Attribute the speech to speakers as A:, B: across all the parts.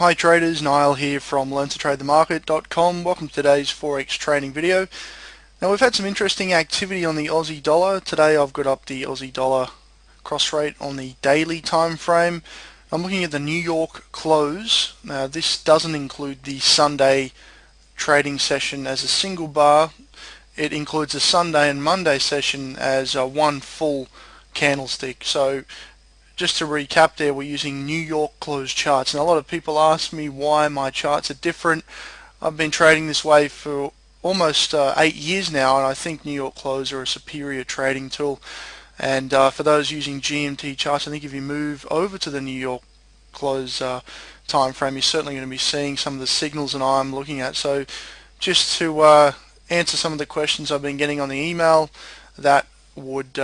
A: Hi traders, Niall here from learntotradethemarket.com. Welcome to today's Forex trading video. Now we've had some interesting activity on the Aussie dollar. Today I've got up the Aussie dollar cross rate on the daily time frame. I'm looking at the New York close. Now this doesn't include the Sunday trading session as a single bar. It includes a Sunday and Monday session as one full candlestick. So just to recap there, we're using New York close charts. And a lot of people ask me why my charts are different. I've been trading this way for almost 8 years now, and I think New York close are a superior trading tool. And for those using GMT charts, I think if you move over to the New York close time frame, you're certainly going to be seeing some of the signals that I'm looking at. So just to answer some of the questions I've been getting on the email, that would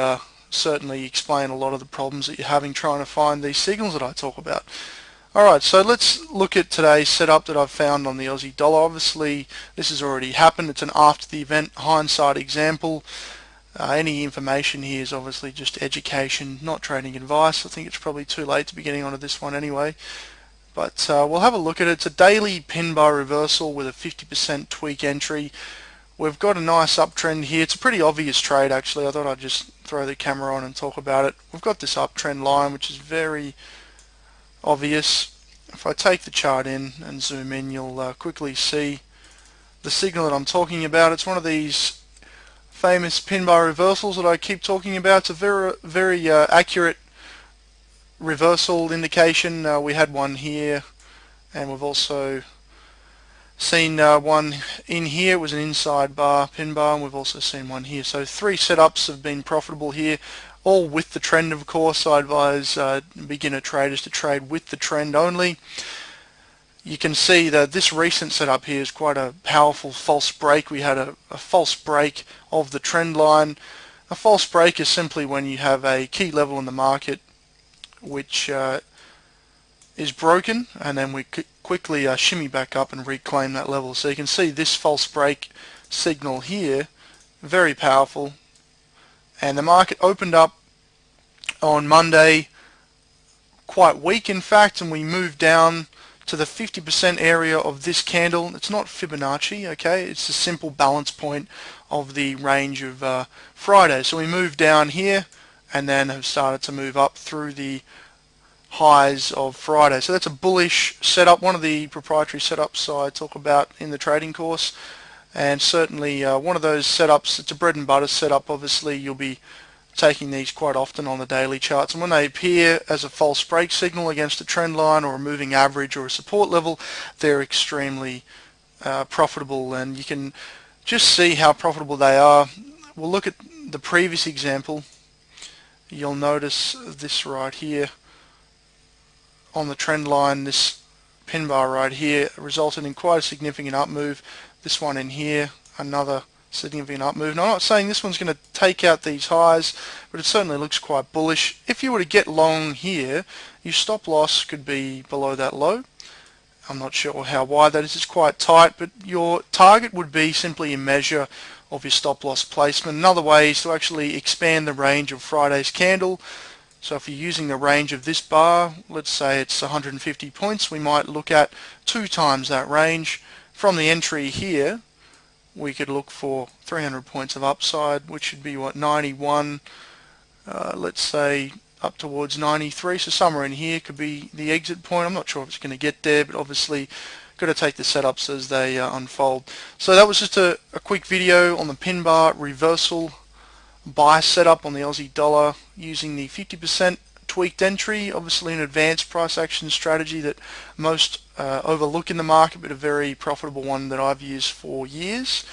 A: certainly explain a lot of the problems that you're having trying to find these signals that I talk about. Alright, so let's look at today's setup that I've found on the Aussie dollar. Obviously this has already happened. It's an after the event hindsight example. Any information here is obviously just education, not trading advice. I think it's probably too late to be getting onto this one anyway. But we'll have a look at it. It's a daily pin bar reversal with a 50% tweak entry. We've got a nice uptrend here. It's a pretty obvious trade actually. I thought I'd just throw the camera on and talk about it. We've got this uptrend line which is very obvious. If I take the chart in and zoom in, you'll quickly see the signal that I'm talking about. It's one of these famous pin bar reversals that I keep talking about. It's a very accurate reversal indication. We had one here, and we've also seen one in here. It was an inside bar, pin bar, and we've also seen one here. So 3 setups have been profitable here, all with the trend of course. I advise beginner traders to trade with the trend only. You can see that this recent setup here is quite a powerful false break. We had a false break of the trend line. A false break is simply when you have a key level in the market which is broken, and then we quickly shimmy back up and reclaim that level. So you can see this false break signal here, very powerful, and the market opened up on Monday quite weak in fact, and we moved down to the 50% area of this candle. It's not Fibonacci, okay, it's a simple balance point of the range of Friday. So we moved down here and then have started to move up through the highs of Friday. So that's a bullish setup, one of the proprietary setups I talk about in the trading course, and certainly one of those setups. It's a bread and butter setup. Obviously you'll be taking these quite often on the daily charts, and when they appear as a false break signal against a trend line or a moving average or a support level, they're extremely profitable, and you can just see how profitable they are. We'll look at the previous example. You'll notice this right here on the trend line. This pin bar right here resulted in quite a significant up move. This one in here, another significant up move. Now, I'm not saying this one's going to take out these highs, but it certainly looks quite bullish. If you were to get long here, your stop loss could be below that low. I'm not sure how wide that is. It's quite tight, but your target would be simply a measure of your stop loss placement. Another way is to actually expand the range of Friday's candle. So if you're using the range of this bar, let's say it's 150 points, we might look at 2 times that range. From the entry here, we could look for 300 points of upside, which should be what, 91, let's say up towards 93. So somewhere in here could be the exit point. I'm not sure if it's going to get there, but obviously got to take the setups as they unfold. So that was just a quick video on the pin bar reversal buy setup on the Aussie dollar using the 50% tweaked entry. Obviously an advanced price action strategy that most overlook in the market, but a very profitable one that I've used for years.